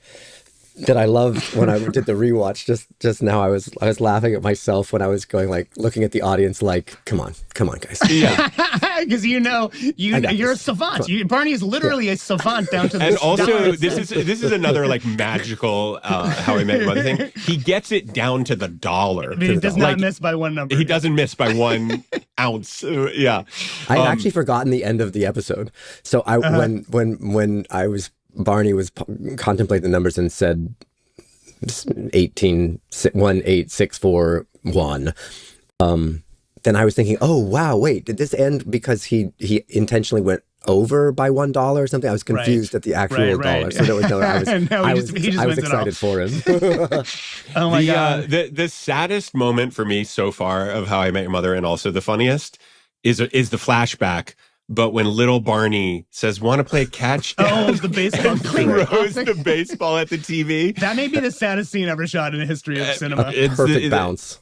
that I loved when I did the rewatch just now. I was laughing at myself when I was going like looking at the audience like, come on guys. Yeah. Because you're a savant. Barney is literally a savant down to the And also this is another like magical How I Met Your Mother thing. He gets it down to the dollar. He does not miss by one number. He doesn't miss by 1 ounce. I'd actually forgotten the end of the episode. So when Barney was contemplating the numbers and said 18641. Then I was thinking, oh wow, wait, did this end because he intentionally went over by $1 or something? I was confused at the actual dollar. So there was no. I was excited for him. Oh my god! The saddest moment for me so far of How I Met Your Mother, and also the funniest, is the flashback. But when little Barney says, want to play catch? The baseball. Throws the baseball at the TV. That may be the saddest scene ever shot in the history of cinema. It's perfect bounce.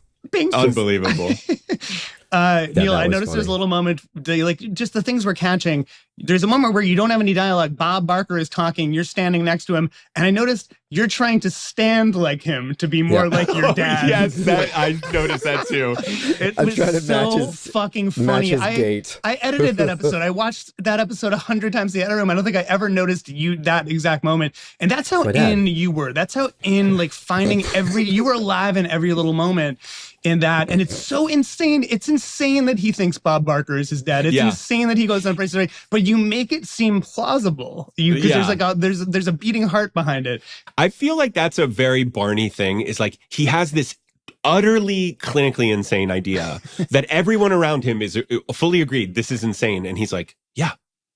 Unbelievable. Neil, I noticed there's a little moment, like just the things we're catching. There's a moment where you don't have any dialogue. Bob Barker is talking. You're standing next to him. And I noticed you're trying to stand like him to be more like your dad. Yes, I noticed that too. It was so fucking funny. I edited that episode. I watched that episode 100 times in the edit room. I don't think I ever noticed that exact moment. And that's how in you were. That's how in like finding you were alive in every little moment in that. And it's so insane. It's insane that he thinks Bob Barker is his dad. It's insane that he goes on Price is Right. But you make it seem plausible. Because there's like there's a beating heart behind it. I feel like that's a very Barney thing. Is like he has this utterly clinically insane idea that everyone around him is fully agreed. This is insane. And he's like, yeah.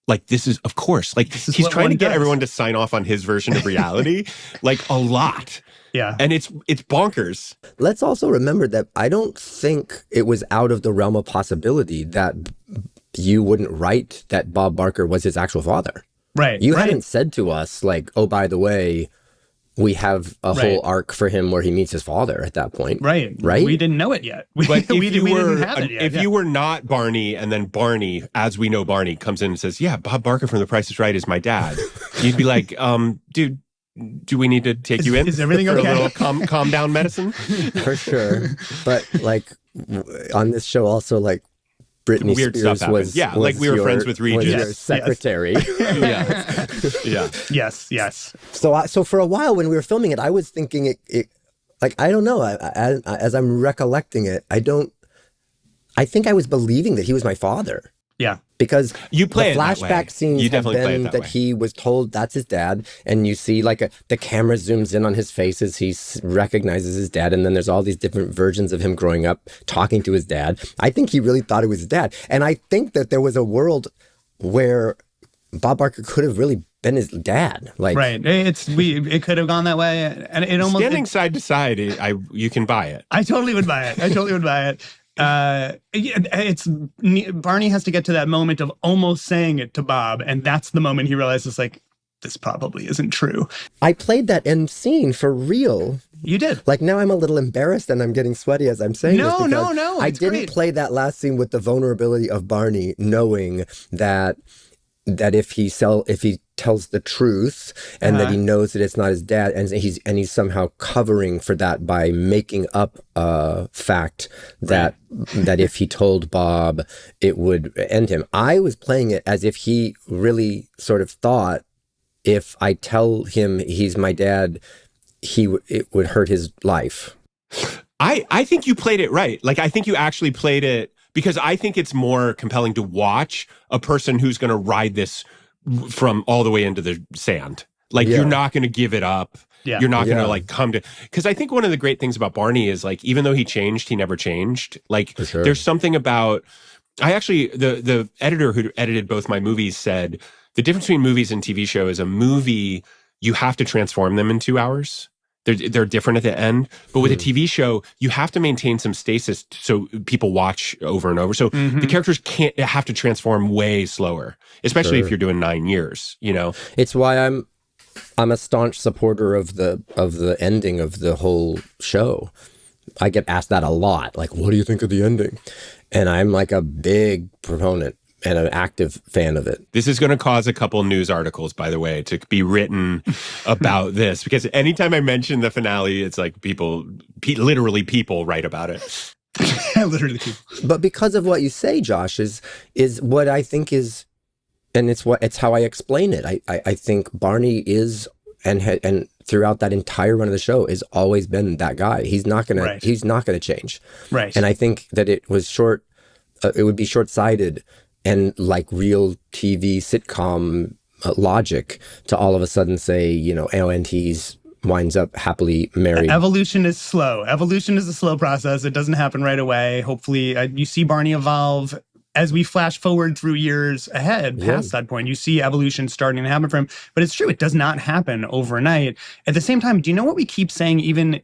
Like, this is, of course, like he's trying to get everyone to sign off on his version of reality, like a lot. Yeah. And it's bonkers. Let's also remember that I don't think it was out of the realm of possibility that you wouldn't write that Bob Barker was his actual father. Right. You hadn't said to us, like, oh, by the way, we have a whole arc for him where he meets his father at that point. Right. We didn't know it yet. But we didn't have it yet. If you were not Barney, and then Barney, as we know Barney, comes in and says, yeah, Bob Barker from The Price is Right is my dad. You'd be like, dude, do we need to take you in? Is everything for okay? a little calm down medicine? For sure. But like on this show also, like, Britney Weird Spears stuff was like we were friends with Regis. Was your secretary. Yes. So for a while when we were filming it, I was thinking it like, I don't know. As I'm recollecting it, I think I was believing that he was my father. Yeah. Because you play the flashback scenes have been that he was told that's his dad, and you see like the camera zooms in on his face as he recognizes his dad, and then there's all these different versions of him growing up talking to his dad. I think he really thought it was his dad, and I think that there was a world where Bob Barker could have really been his dad. Like, right. It could have gone that way, and it almost standing side to side. You can buy it. I totally would buy it. it's Barney has to get to that moment of almost saying it to Bob, and that's the moment he realizes, like, this probably isn't true. I played that end scene for real. You did. Like, now I'm a little embarrassed and I'm getting sweaty as I'm saying this. No. I didn't great. play that last scene with the vulnerability of Barney, knowing that if he tells the truth and that he knows that it's not his dad, and he's somehow covering for that by making up a fact that if he told Bob, it would end him. I was playing it as if he really sort of thought, if I tell him he's my dad, it would hurt his life. I think you played it right. Like, I think you actually played it, because I think it's more compelling to watch a person who's going to ride this from all the way into the sand. Like, you're not going to give it up. Yeah. You're not going to like come to, because I think one of the great things about Barney is, like, even though he changed, he never changed. Like, there's something about, the editor who edited both my movies said, the difference between movies and TV show is a movie, you have to transform them in 2 hours. They're different at the end. But with a TV show, you have to maintain some stasis so people watch over and over. So the characters have to transform way slower, especially if you're doing 9 years, you know? It's why I'm a staunch supporter of the ending of the whole show. I get asked that a lot. Like, what do you think of the ending? And I'm like a big proponent and an active fan of it. This is going to cause a couple news articles, by the way, to be written about this, because anytime I mention the finale, it's like literally people write about it. Literally people. But because of what you say, Josh, is what I think is, and it's how I explain it. I think Barney is, and throughout that entire run of the show, has always been that guy. He's not gonna change. Right. And I think that it was it would be short-sighted and like real TV sitcom logic to all of a sudden say, and he's winds up happily married. Evolution is slow. Evolution is a slow process. It doesn't happen right away. Hopefully, you see Barney evolve as we flash forward through years ahead past that point. You see evolution starting to happen for him. But it's true, it does not happen overnight. At the same time, do you know what we keep saying, even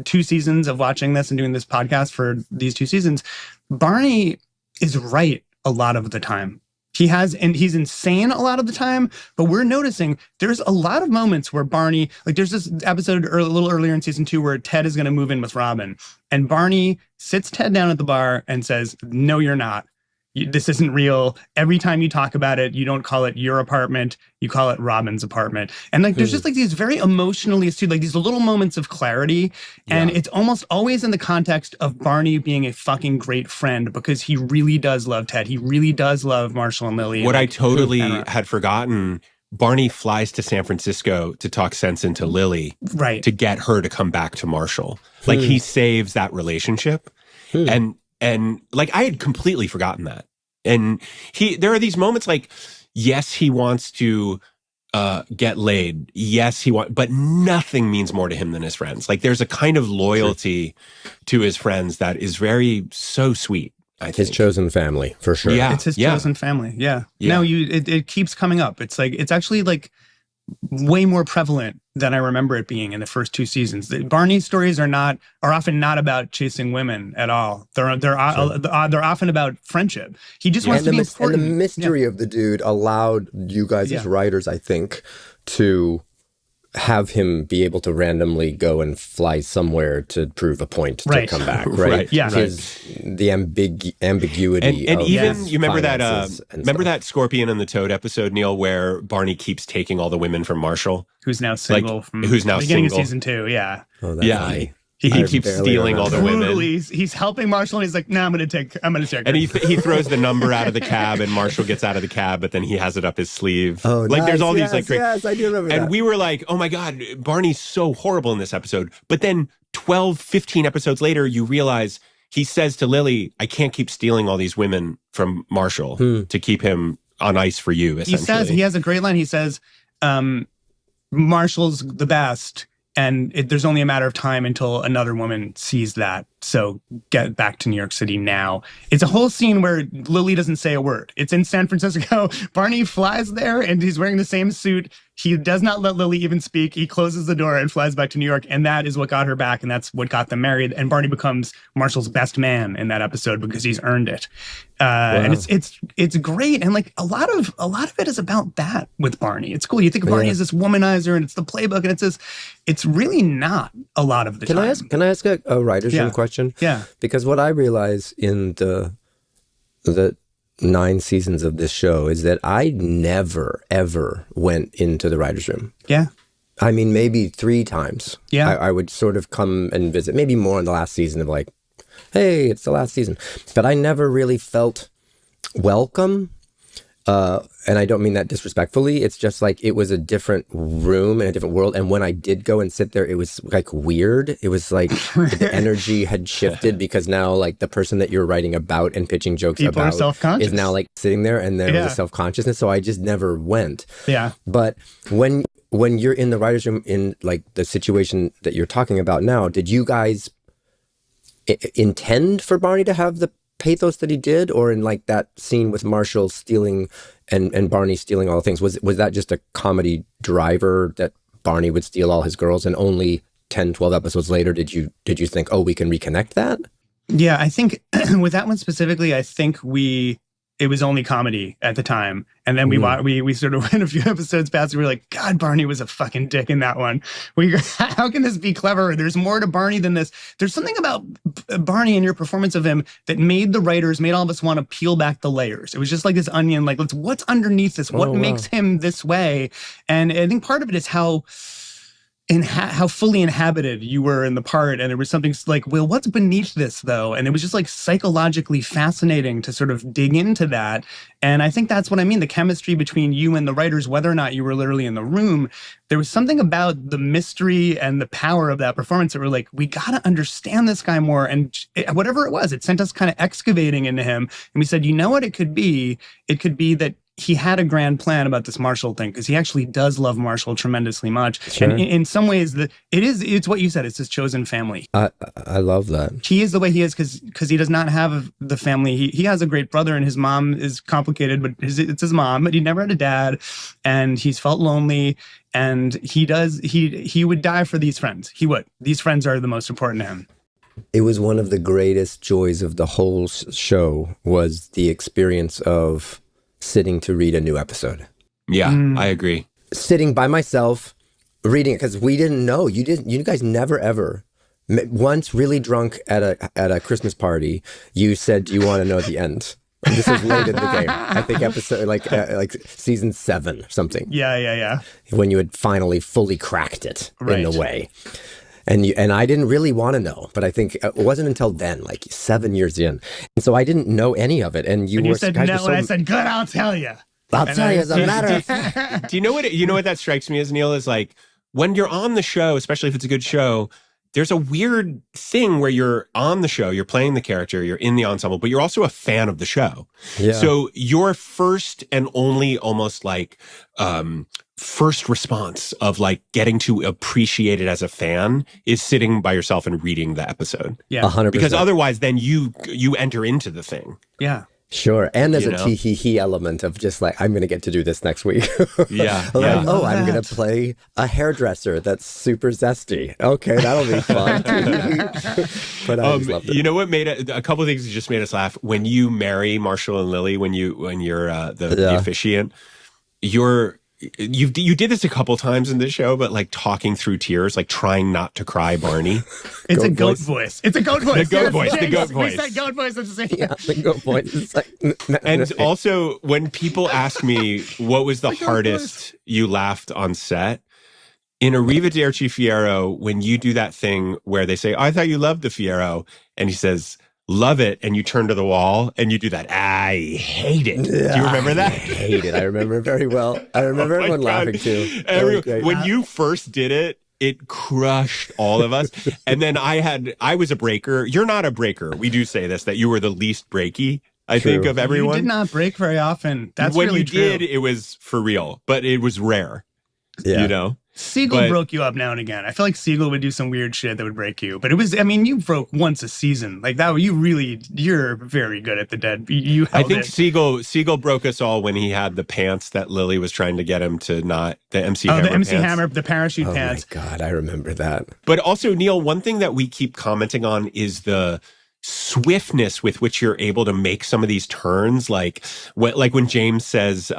2 seasons of watching this and doing this podcast for these 2 seasons? Barney is right a lot of the time. He's insane a lot of the time, but we're noticing there's a lot of moments where Barney, like, there's this episode a little earlier in season 2 where Ted is going to move in with Robin, and Barney sits Ted down at the bar and says, "No, you're not. This isn't real. Every time you talk about it, you don't call it your apartment, you call it Robin's apartment." And like, there's just like these very emotionally astute, like these little moments of clarity. And it's almost always in the context of Barney being a fucking great friend, because he really does love Ted. He really does love Marshall and Lily. What I totally had forgotten, Barney flies to San Francisco to talk sense into Lily, right, to get her to come back to Marshall. Like, he saves that relationship. And like, I had completely forgotten that. And there are these moments like, yes, he wants to get laid. Yes, but nothing means more to him than his friends. Like, there's a kind of loyalty to his friends that is so sweet. I think. His chosen family, for sure. Yeah, it's his chosen family. Yeah. No, it keeps coming up. It's like, it's actually like way more prevalent than I remember it being in the first 2 seasons. Barney's stories are often not about chasing women at all. They're often about friendship. He just wants to be important. And the mystery of the dude allowed you guys as writers, I think, to have him be able to randomly go and fly somewhere to prove a point to come back, right? Yeah. The ambiguity. And of even, you remember that Scorpion and the Toad episode, Neil, where Barney keeps taking all the women from Marshall? Who's now single from who's now beginning single. of season 2, yeah. Oh, that's funny. He keeps stealing all the women. He's helping Marshall, and he's like, "No, I'm gonna take her." And he throws the number out of the cab, and Marshall gets out of the cab, but then he has it up his sleeve. Oh, like, there's all these like great. Yes, I do remember that. And we were like, "Oh my God, Barney's so horrible in this episode." But then 12, 15 episodes later, you realize he says to Lily, "I can't keep stealing all these women from Marshall to keep him on ice for you." Essentially, he has a great line. He says, "Marshall's the best." And there's only a matter of time until another woman sees that So get back to New York City now. It's a whole scene where Lily doesn't say a word. It's in San Francisco. Barney flies there and he's wearing the same suit. He does not let Lily even speak. He closes the door and flies back to New York. And that is what got her back. And that's what got them married. And Barney becomes Marshall's best man in that episode because he's earned it. And it's great. And like a lot of it is about that with Barney. It's cool. You think of Barney as this womanizer and it's the playbook and it's really not a lot of the time. Can I ask a writer's room question? Yeah. Because what I realize in the 9 seasons of this show is that I never, ever went into the writer's room. Yeah. I mean, maybe 3 times. Yeah. I would sort of come and visit, maybe more in the last season of like, hey, it's the last season. But I never really felt welcome. And I don't mean that disrespectfully. It's just like it was a different room and a different world. And when I did go and sit there, it was like weird. It was like the energy had shifted because now like the person that you're writing about and pitching jokes People about are self-conscious. is now like sitting there, and there was a self-consciousness. So I just never went. Yeah. But when you're in the writer's room in like the situation that you're talking about now, did you guys intend for Barney to have the pathos that he did, or in like that scene with Marshall stealing and Barney stealing all the things, was that just a comedy driver that Barney would steal all his girls, and only 10, 12 episodes later did you think, oh, we can reconnect that? Yeah, I think with that one specifically, I think it was only comedy at the time. And then we sort of went a few episodes past and we were like, God, Barney was a fucking dick in that one. How can this be clever? There's more to Barney than this. There's something about Barney and your performance of him that made all of us want to peel back the layers. It was just like this onion, like, what's underneath this? What makes him this way? And I think part of it is how fully inhabited you were in the part. And there was something like, well, what's beneath this though? And it was just like psychologically fascinating to sort of dig into that. And I think that's what I mean. The chemistry between you and the writers, whether or not you were literally in the room, there was something about the mystery and the power of that performance that we're like, we got to understand this guy more. And whatever it was, it sent us kind of excavating into him. And we said, you know what it could be? It could be that he had a grand plan about this Marshall thing, because he actually does love Marshall tremendously much. Sure. And in some ways, it's what you said. It's his chosen family. I love that. He is the way he is because he does not have the family. He has a great brother, and his mom is complicated, but it's his mom. But he never had a dad, and he's felt lonely. And he would die for these friends. He would. These friends are the most important to him. It was one of the greatest joys of the whole show, was the experience of sitting to read a new episode. Yeah, I agree. Sitting by myself, reading it, because we didn't know. You guys never ever. Once, really drunk at a Christmas party, you said, "Do you want to know the end?" And this was late in the game. I think episode like season 7 or something. Yeah. When you had finally fully cracked it in a way. And I didn't really want to know, but I think it wasn't until then, like 7 years in. And so I didn't know any of it. And you said no, and I said, good, I'll tell you. I'll tell you as a matter of fact. Do you know what that strikes me as, Neil, is like when you're on the show, especially if it's a good show, there's a weird thing where you're on the show, you're playing the character, you're in the ensemble, but you're also a fan of the show. Yeah. So your first and only almost like first response of like getting to appreciate it as a fan is sitting by yourself and reading the episode. Yeah, 100%. Because otherwise then you enter into the thing. Yeah. Sure. And there's a tee-hee-hee element of just like, I'm going to get to do this next week. Yeah. I'm going to play a hairdresser that's super zesty. Okay, that'll be fun. But I just loved it. You know what made it, a couple of things that just made us laugh. When you marry Marshall and Lily, when you're the officiant, you did this a couple times in this show, but like talking through tears, like trying not to cry, Barney. It's a goat voice. It's a goat voice. The goat voice. The goat voice. We said goat voice at the same time. Yeah, the goat voice. It's like, and also, when people ask me what was the hardest you laughed on set, in Arrivederci Fiero, when you do that thing where they say, "I thought you loved the Fiero," and he says, "Love it," and you turn to the wall and you do that, "I hate it." Do you remember that? I hate it. I remember it very well. I remember everyone laughing too. When you first did it, it crushed all of us. And then I was a breaker. You're not a breaker. We do say this, that you were the least breaky, I think, of everyone. You did not break very often. That's when really you true. did, it was for real, but it was rare. Yeah. You know? Siegel broke you up now and again. I feel like Siegel would do some weird shit that would break you. But it was, I mean, you broke once a season. Like that, you're very good at the dead. I think Siegel broke us all when he had the pants that Lily was trying to get him to not, the MC Hammer the MC pants. Hammer, the parachute pants. Oh my God, I remember that. But also, Neil, one thing that we keep commenting on is the swiftness with which you're able to make some of these turns. Like when James says,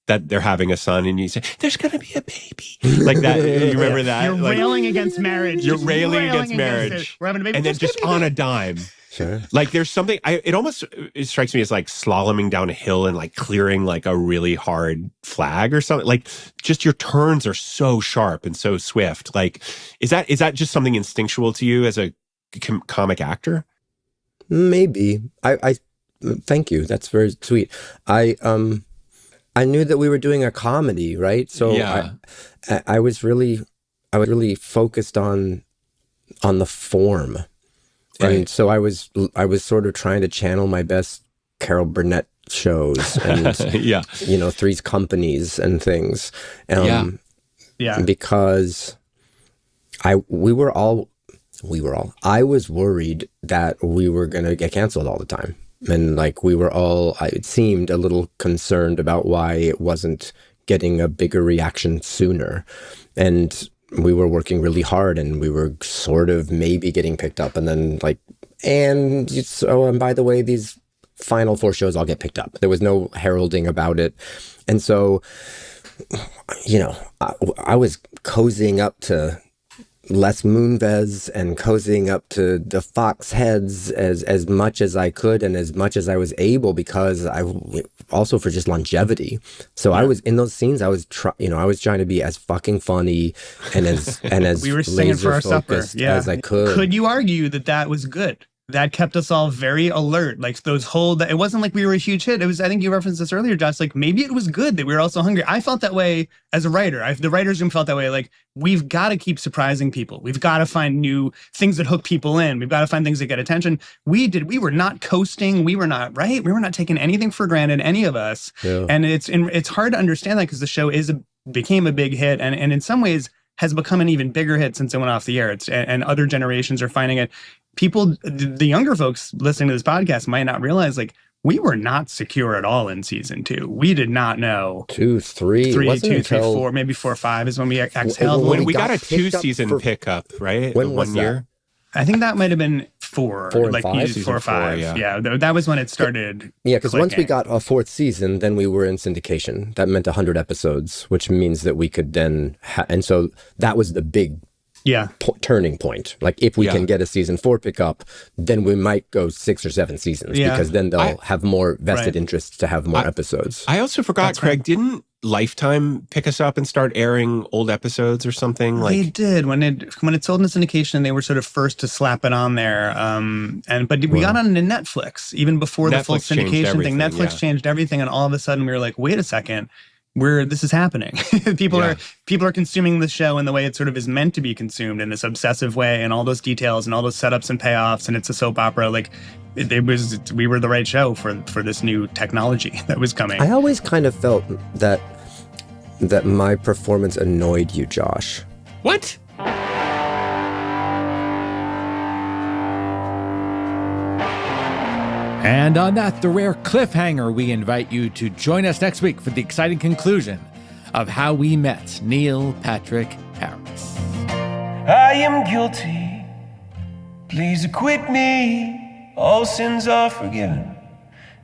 that they're having a son, and you say, "There's gonna be a baby," like that. You remember that? You're like, railing against marriage. You're railing against marriage. We're having a baby, and then just on a dime. Sure. Like there's something. It strikes me as like slaloming down a hill and like clearing like a really hard flag or something. Like just your turns are so sharp and so swift. Like is that just something instinctual to you as a comic actor? Maybe. I thank you. That's very sweet. I knew that we were doing a comedy, right? So yeah. I was really focused on the form, right. And so I was sort of trying to channel my best Carol Burnett shows and yeah, Three's Companies and things, because I was worried that we were gonna get canceled all the time. And like it seemed a little concerned about why it wasn't getting a bigger reaction sooner. And we were working really hard and we were sort of maybe getting picked up. And then and by the way, these final 4 shows all get picked up. There was no heralding about it. And so, I was cozying up to Les Moonves and cozying up to the Fox heads as much as I could and as much as I was able, because also for just longevity. So I was in those scenes. I was trying to be as fucking funny and as we were singing for our supper as I could. Could you argue that was good? That kept us all very alert. Like it wasn't like we were a huge hit. It was, I think you referenced this earlier, Josh, like maybe it was good that we were also hungry. I felt that way as a writer. The writer's room felt that way. Like we've got to keep surprising people. We've got to find new things that hook people in. We've got to find things that get attention. We were not coasting. We were not taking anything for granted, any of us. Yeah. And it's hard to understand that because the show became a big hit and in some ways has become an even bigger hit since it went off the air. And other generations are finding it. People, the younger folks listening to this podcast might not realize, like, we were not secure at all in season 2. We did not know. 2, 3, 2, 3, 4, maybe 4, 5 is when we exhaled. When we got a 2-season pickup, right? When was 1 year? I think that might have been 4. 4 and 5? 4 or 5. Yeah, that was when it started. Yeah, because once we got a 4th season, then we were in syndication. That meant 100 episodes, which means that we could then... and so that was the big... turning point. Like if we can get a season 4 pickup, then we might go 6 or 7 seasons because then they'll have more vested interests to have more episodes. I also forgot, Craig, didn't Lifetime pick us up and start airing old episodes or something? They did when it sold in syndication. They were sort of first to slap it on there. But we got on to Netflix even before the full syndication thing. Netflix changed everything, and all of a sudden we were like, wait a second. This is happening. People are consuming the show in the way it sort of is meant to be consumed, in this obsessive way, and all those details and all those setups and payoffs, and it's a soap opera. Like we were the right show for this new technology that was coming. I always kind of felt that my performance annoyed you, Josh. What? And on the rare cliffhanger, we invite you to join us next week for the exciting conclusion of How We Met Neil Patrick Harris. I am guilty. Please acquit me. All sins are forgiven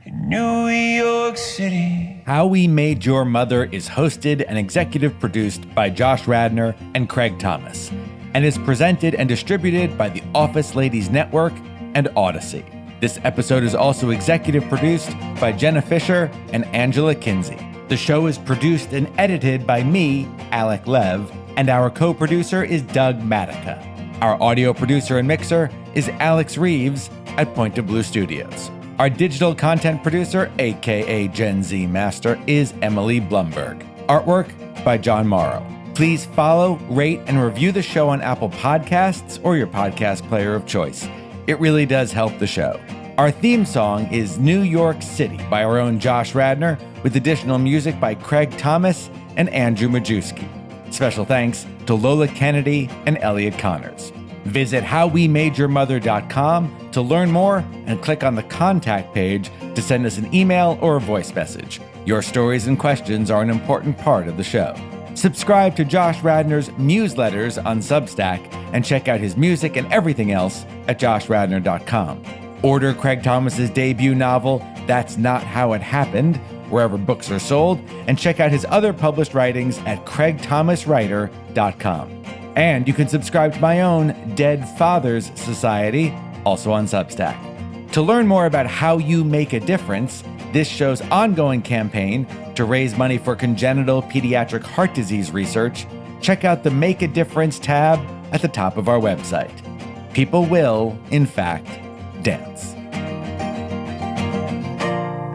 in New York City. How We Made Your Mother is hosted and executive produced by Josh Radnor and Craig Thomas, and is presented and distributed by the Office Ladies Network and Odyssey. This episode is also executive produced by Jenna Fisher and Angela Kinsey. The show is produced and edited by me, Alec Lev, and our co-producer is Doug Matica. Our audio producer and mixer is Alex Reeves at Point of Blue Studios. Our digital content producer, aka Gen Z Master, is Emily Blumberg. Artwork by John Morrow. Please follow, rate, and review the show on Apple Podcasts or your podcast player of choice. It really does help the show. Our theme song is New York City by our own Josh Radnor, with additional music by Craig Thomas and Andrew Majewski. Special thanks to Lola Kennedy and Elliot Connors. Visit howwemadeyourmother.com to learn more and click on the contact page to send us an email or a voice message. Your stories and questions are an important part of the show. Subscribe to Josh Radnor's newsletters on Substack and check out his music and everything else at joshradnor.com. Order Craig Thomas's debut novel, That's Not How It Happened, wherever books are sold, and check out his other published writings at craigthomaswriter.com. And you can subscribe to my own Dead Fathers Society, also on Substack. To learn more about how you make a difference, this show's ongoing campaign to raise money for congenital pediatric heart disease research, check out the Make a Difference tab at the top of our website. People will, in fact, dance.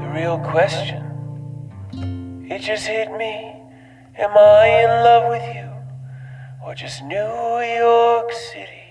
The real question, it just hit me. Am I in love with you? Or just New York City?